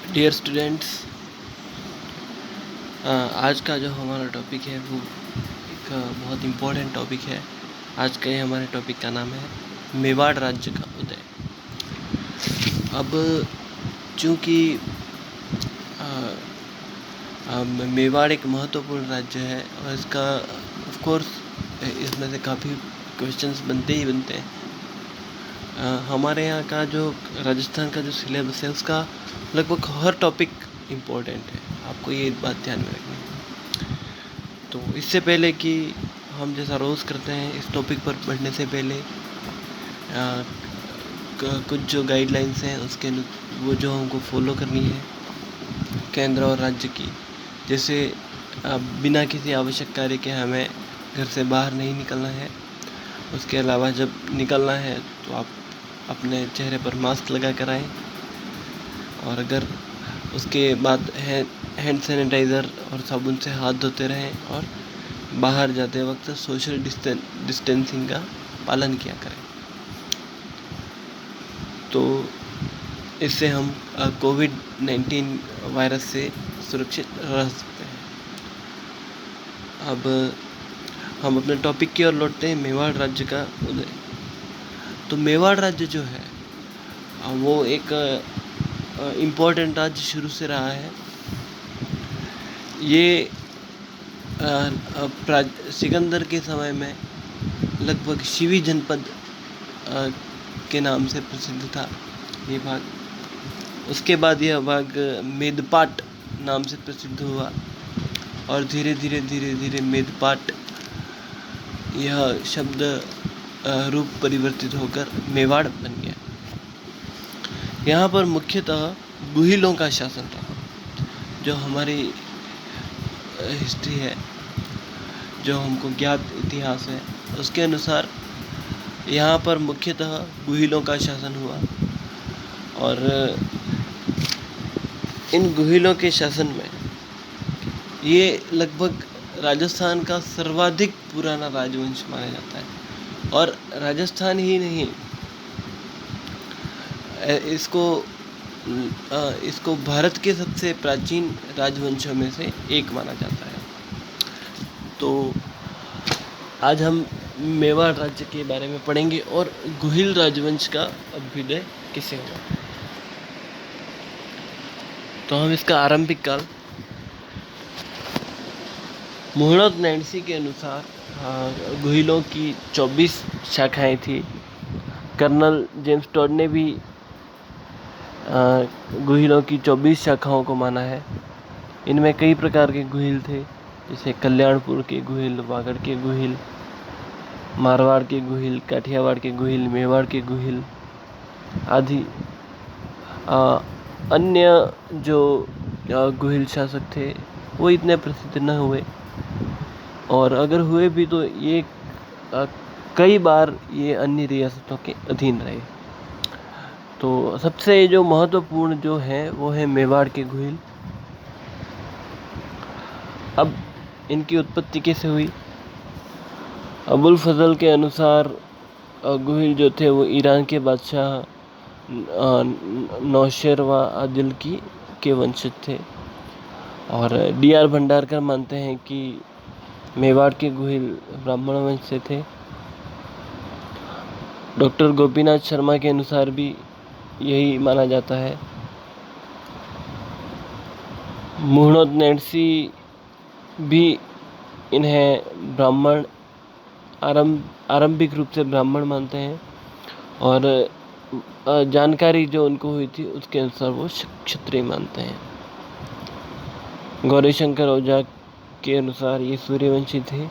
Dear students, आज का जो हमारा टॉपिक है वो एक बहुत इम्पोर्टेंट टॉपिक है। आज के हमारे टॉपिक का नाम है मेवाड़ राज्य का उदय। अब चूँकि मेवाड़ एक महत्वपूर्ण राज्य है और इसका ऑफ कोर्स इसमें से काफ़ी क्वेश्चंस बनते ही बनते हैं। हमारे यहाँ का जो राजस्थान का जो सिलेबस है उसका लगभग हर टॉपिक इम्पोर्टेंट है, आपको ये बात ध्यान में रखनी है। तो इससे पहले कि हम जैसा रोज़ करते हैं इस टॉपिक पर पढ़ने से पहले कुछ जो गाइडलाइंस हैं उसके वो जो हमको फॉलो करनी है केंद्र और राज्य की, जैसे बिना किसी आवश्यक कार्य के हमें घर से बाहर नहीं निकलना है। उसके अलावा जब निकलना है तो आप अपने चेहरे पर मास्क लगा कर आएँ, और अगर उसके बाद हैंड सैनिटाइज़र और साबुन से हाथ धोते रहें, और बाहर जाते वक्त सोशल डिस्टेंसिंग का पालन किया करें। तो इससे हम कोविड-19 वायरस से सुरक्षित रह सकते हैं। अब हम अपने टॉपिक की ओर लौटते हैं, मेवाड़ राज्य का उदय। तो मेवाड़ राज्य जो है वो एक इम्पोर्टेंट राज्य शुरू से रहा है। ये सिकंदर के समय में लगभग शिवी जनपद के नाम से प्रसिद्ध था ये भाग। उसके बाद यह भाग मेदपाट नाम से प्रसिद्ध हुआ, और धीरे धीरे मेदपाट यह शब्द रूप परिवर्तित होकर मेवाड़ बन गया। यहाँ पर मुख्यतः गुहिलों का शासन रहा। जो हमारी हिस्ट्री है, जो हमको ज्ञात इतिहास है, उसके अनुसार यहाँ पर मुख्यतः गुहिलों का शासन हुआ, और इन गुहिलों के शासन में ये लगभग राजस्थान का सर्वाधिक पुराना राजवंश माना जाता है। और राजस्थान ही नहीं, इसको भारत के सबसे प्राचीन राजवंशों में से एक माना जाता है। तो आज हम मेवाड़ राज्य के बारे में पढ़ेंगे और गुहिल राजवंश का अभ्युदय किसे हुआ। तो हम इसका आरंभिक काल, मुहणोत नैन्सी के अनुसार गुहिलों की 24 शाखाएं थी। कर्नल जेम्स टॉड ने भी गुहिलों की 24 शाखाओं को माना है। इनमें कई प्रकार के गुहिल थे, जैसे कल्याणपुर के गुहिल, वागड़ के गुहिल, मारवाड़ के गुहिल, काठियावाड़ के गुहिल, मेवाड़ के गुहिल आदि। अन्य जो गुहिल शासक थे वो इतने प्रसिद्ध न हुए, और अगर हुए भी तो ये कई बार ये अन्य रियासतों के अधीन रहे। तो सबसे जो महत्वपूर्ण जो है वो है मेवाड़ के गुहिल। अब इनकी उत्पत्ति कैसे हुई? अबुल फजल के अनुसार गुहिल जो थे वो ईरान के बादशाह नौशेरवा आदिल के वंशज थे, और D.R. भंडारकर मानते हैं कि मेवाड़ के गुहिल ब्राह्मण वंश से थे। डॉक्टर गोपीनाथ शर्मा के अनुसार भी यही माना जाता है। मुहणोत नैन्सी भी इन्हें ब्राह्मण आरंभिक रूप से ब्राह्मण मानते हैं, और जानकारी जो उनको हुई थी उसके अनुसार वो क्षत्रिय मानते हैं। गौरीशंकर ओझा के अनुसार ये सूर्यवंशी थे।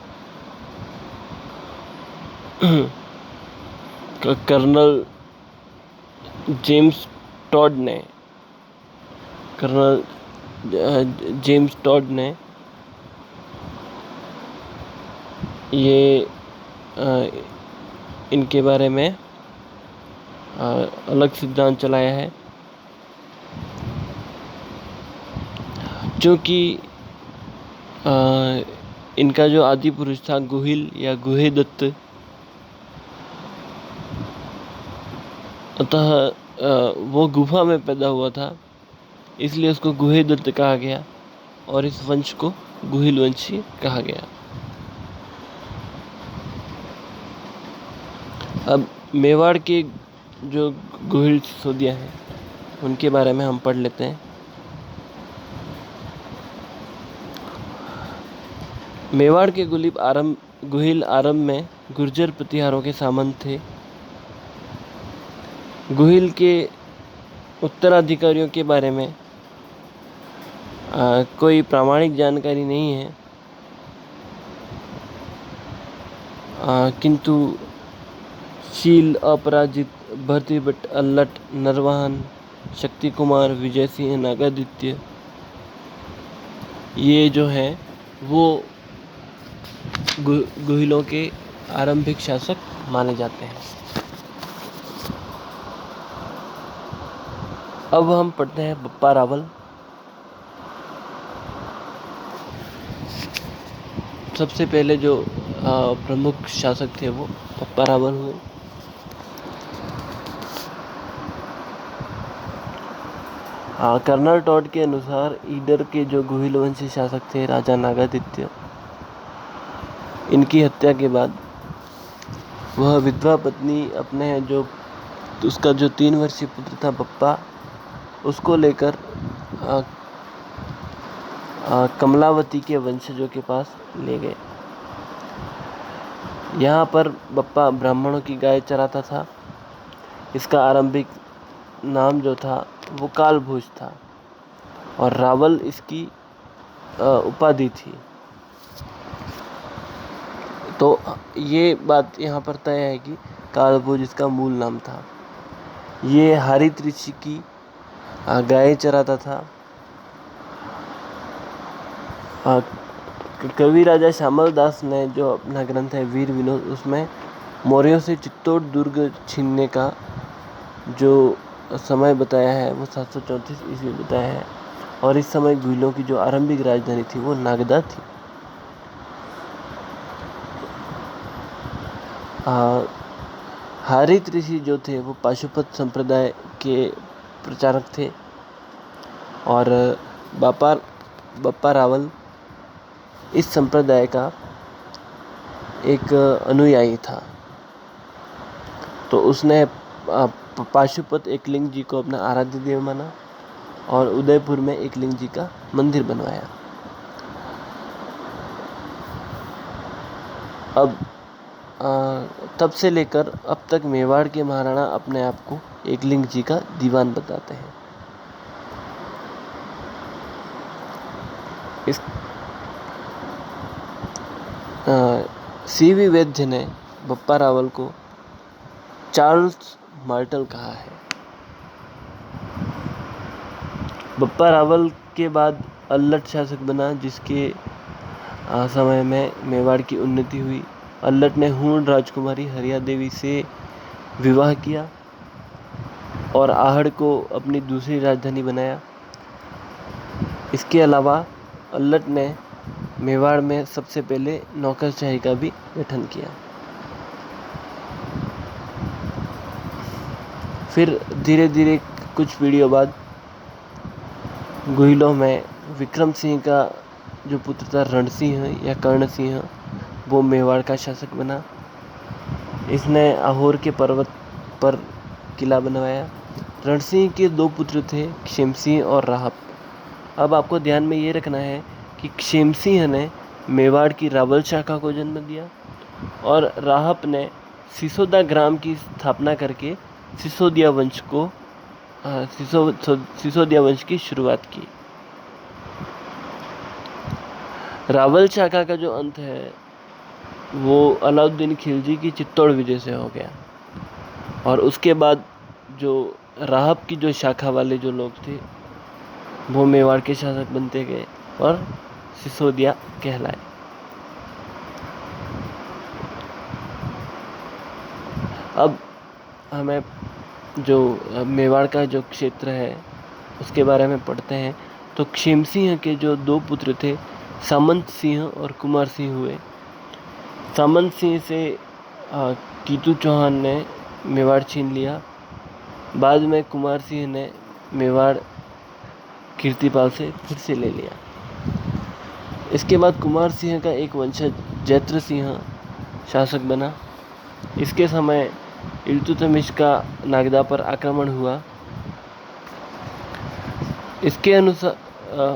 कर्नल जेम्स टॉड ने ये इनके बारे में अलग सिद्धांत चलाया है, क्योंकि इनका जो आदि पुरुष था गुहिल या गुहेदत्त, अतः वो गुफा में पैदा हुआ था, इसलिए उसको गुहेदत्त कहा गया और इस वंश को गुहिल वंशी कहा गया। अब मेवाड़ के जो गुहिल सिसोदिया हैं उनके बारे में हम पढ़ लेते हैं। मेवाड़ के गुहिल आरंभ में गुर्जर प्रतिहारों के सामंत थे। गुहिल के उत्तराधिकारियों के बारे में कोई प्रामाणिक जानकारी नहीं है, किंतु शील, अपराजित, भरतृभट्ट, अल्लट, नरवाहन, शक्ति कुमार, विजय सिंह, नागादित्य, ये जो है वो गुहिलों के आरंभिक शासक माने जाते हैं। अब हम पढ़ते हैं बप्पा रावल। सबसे पहले जो प्रमुख शासक थे वो बप्पा रावल हुए। कर्नल टॉड के अनुसार ईडर के जो गुहिल वंशी शासक थे राजा नागादित्य, इनकी हत्या के बाद वह विधवा पत्नी अपने उसका जो 3 वर्षीय पुत्र था बप्पा, उसको लेकर कमलावती के वंशजों के पास ले गए। यहाँ पर बप्पा ब्राह्मणों की गाय चराता था। इसका आरंभिक नाम जो था वो कालभोज था और रावल इसकी उपाधि थी। तो ये बात यहाँ पर तय है कि कालभोज इसका मूल नाम था। ये हारित ऋषि की गाय चराता था। कवि राजा श्यामल दास ने जो अपना ग्रंथ है वीर विनोद, उसमें मौर्यों से चित्तौड़ दुर्ग छीनने का जो समय बताया है वो 734 ईस्वी बताया है और इस समय गुहिलों की जो आरंभिक राजधानी थी वो नागदा थी। हारित ऋषि जो थे वो पाशुपत संप्रदाय के प्रचारक थे और बप्पा रावल इस संप्रदाय का एक अनुयायी था। तो उसने पाशुपत एकलिंग जी को अपना आराध्य देव माना और उदयपुर में एकलिंग जी का मंदिर बनवाया। अब तब से लेकर अब तक मेवाड़ के महाराणा अपने आप को एकलिंग जी का दीवान बताते हैं। इस सीवी वैद्य ने बप्पा रावल को चार्ल्स मार्टल कहा है। बप्पा रावल के बाद अल्लट शासक बना, जिसके समय में मेवाड़ की उन्नति हुई। अल्लट ने हूण राजकुमारी हरिया देवी से विवाह किया और आहड़ को अपनी दूसरी राजधानी बनाया। इसके अलावा अल्लट ने मेवाड़ में सबसे पहले नौकरशाही का भी गठन किया। फिर धीरे धीरे कुछ पीढ़ियों बाद गुहिलों में विक्रम सिंह का जो पुत्र था रणसिंह या कर्ण सिंह, वो मेवाड़ का शासक बना। इसने आहोर के पर्वत पर किला बनवाया। रणसिंह के 2 पुत्र थे, क्षेमसिंह और राहप। अब आपको ध्यान में ये रखना है कि क्षेमसिंह ने मेवाड़ की रावल शाखा को जन्म दिया और राहप ने सिसोदा ग्राम की स्थापना करके सिसोदिया वंश की शुरुआत की। रावल शाखा का जो अंत है वो अलाउद्दीन खिलजी की चित्तौड़ विजय से हो गया और उसके बाद जो राहप की जो शाखा वाले जो लोग थे वो मेवाड़ के शासक बनते गए और सिसोदिया कहलाए। अब हमें जो मेवाड़ का जो क्षेत्र है उसके बारे में पढ़ते हैं। तो क्षेमसिंह के जो 2 पुत्र थे सामंत सिंह और कुमार सिंह हुए। सामंत सिंह से कीतू चौहान ने मेवाड़ छीन लिया। बाद में कुमार सिंह ने मेवाड़ कीर्तिपाल से फिर से ले लिया। इसके बाद कुमार सिंह का एक वंशज जैत्र सिंह शासक बना। इसके समय इल्तुतमिश का नागदा पर आक्रमण हुआ। इसके अनुसार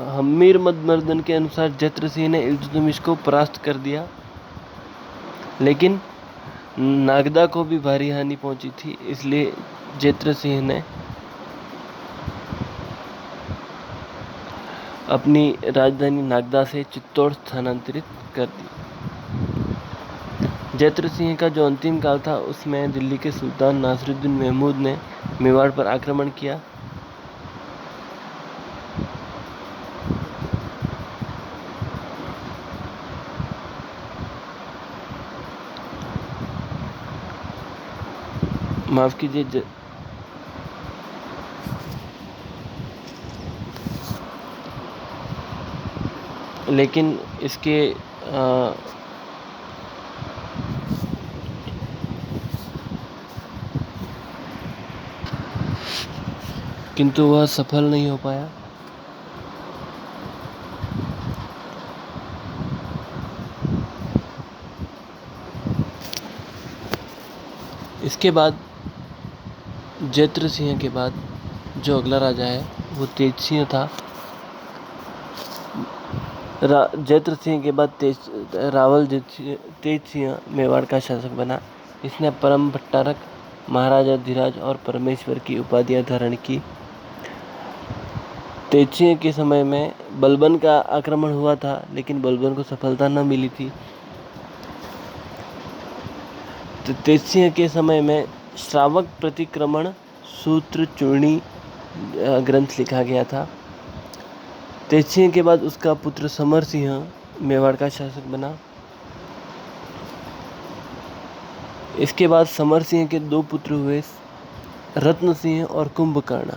हम्मीर मदमर्दन के अनुसार जैत्र सिंह ने इल्तुतमिश को परास्त कर दिया, लेकिन नागदा को भी भारी हानि पहुंची थी, इसलिए जैत्र सिंह ने अपनी राजधानी नागदा से चित्तौड़ स्थानांतरित कर दी। जैत्र सिंह का जो अंतिम काल था उसमें दिल्ली के सुल्तान नासिरुद्दीन महमूद ने मेवाड़ पर आक्रमण किया। माफ कीजिए, लेकिन इसके किंतु वह सफल नहीं हो पाया। इसके बाद जैत्र सिंह के बाद जो अगला राजा है वो तेज सिंह था। जैत्र सिंह के बाद तेज सिंह मेवाड़ का शासक बना। इसने परम भट्टारक, महाराजा धीराज और परमेश्वर की उपाधियां धारण की। तेज सिंह के समय में बलबन का आक्रमण हुआ था, लेकिन बलबन को सफलता न मिली थी। तो तेज सिंह के समय में श्रावक प्रतिक्रमण सूत्र चूर्णी ग्रंथ लिखा गया था। तेज सिंह के बाद उसका पुत्र समर सिंह मेवाड़ का शासक बना। इसके बाद समर सिंह के दो पुत्र हुए, रत्न सिंह और कुंभकर्ण।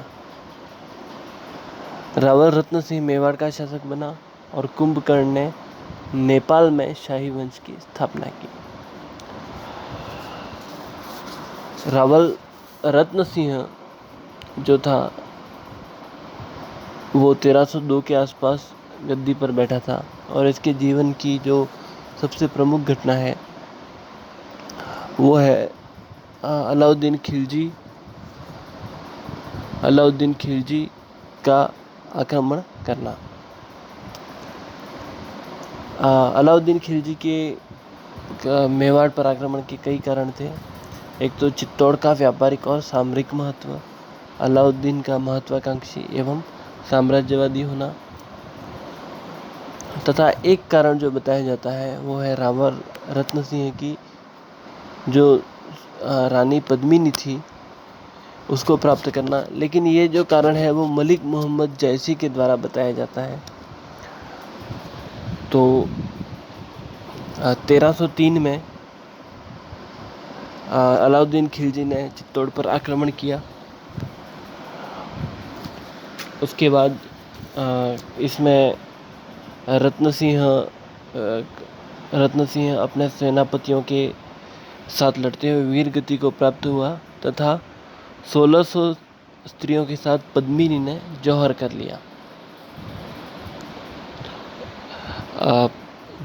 रावल रत्न सिंह मेवाड़ का शासक बना और कुंभकर्ण ने नेपाल में शाही वंश की स्थापना की। रावल रत्न सिंह जो था वो 1302 के आसपास गद्दी पर बैठा था, और इसके जीवन की जो सबसे प्रमुख घटना है वो है अलाउद्दीन खिलजी का आक्रमण करना। अलाउद्दीन खिलजी के मेवाड़ पर आक्रमण के कई कारण थे। एक तो चित्तौड़ का व्यापारिक और सामरिक महत्व, अलाउद्दीन का महत्वाकांक्षी एवं साम्राज्यवादी होना, तथा एक कारण जो बताया जाता है वो है रावल रत्न सिंह की जो रानी पद्मिनी थी उसको प्राप्त करना। लेकिन ये जो कारण है वो मलिक मोहम्मद जैसी के द्वारा बताया जाता है। तो 1303 में अलाउद्दीन खिलजी ने चित्तौड़ पर आक्रमण किया। उसके बाद इसमें रत्न सिंह अपने सेनापतियों के साथ लड़ते हुए वीर गति को प्राप्त हुआ तथा 1600 स्त्रियों के साथ पद्मिनी ने जौहर कर लिया।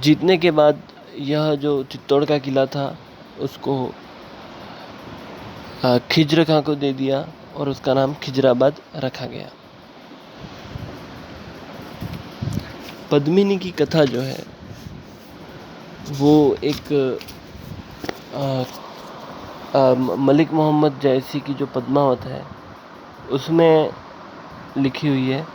जीतने के बाद यह जो चित्तौड़ का किला था उसको खिज्र खां को दे दिया और उसका नाम खिजराबाद रखा गया। पद्मिनी की कथा जो है वो एक मलिक मोहम्मद जैसी की जो पद्मावत है उसमें लिखी हुई है।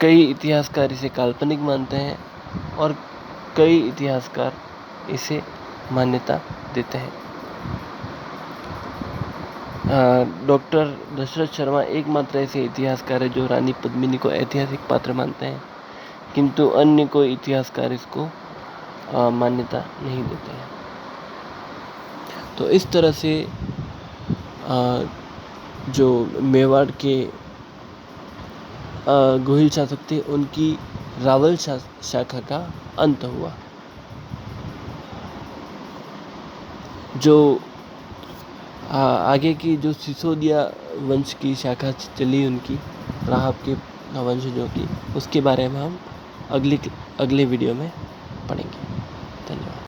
कई इतिहासकार इसे काल्पनिक मानते हैं और कई इतिहासकार इसे मान्यता देते हैं। डॉक्टर दशरथ शर्मा एकमात्र ऐसे इतिहासकार है जो रानी पद्मिनी को ऐतिहासिक पात्र मानते हैं, किंतु अन्य कोई इतिहासकार इसको मान्यता नहीं देते हैं। तो इस तरह से जो मेवाड़ के गोहिल शासक थे उनकी रावल शाखा का अंत हुआ। जो आगे की जो सिसोदिया वंश की शाखा चली उनकी, राहब के वंशजों की, उसके बारे में हम अगले वीडियो में पढ़ेंगे। धन्यवाद।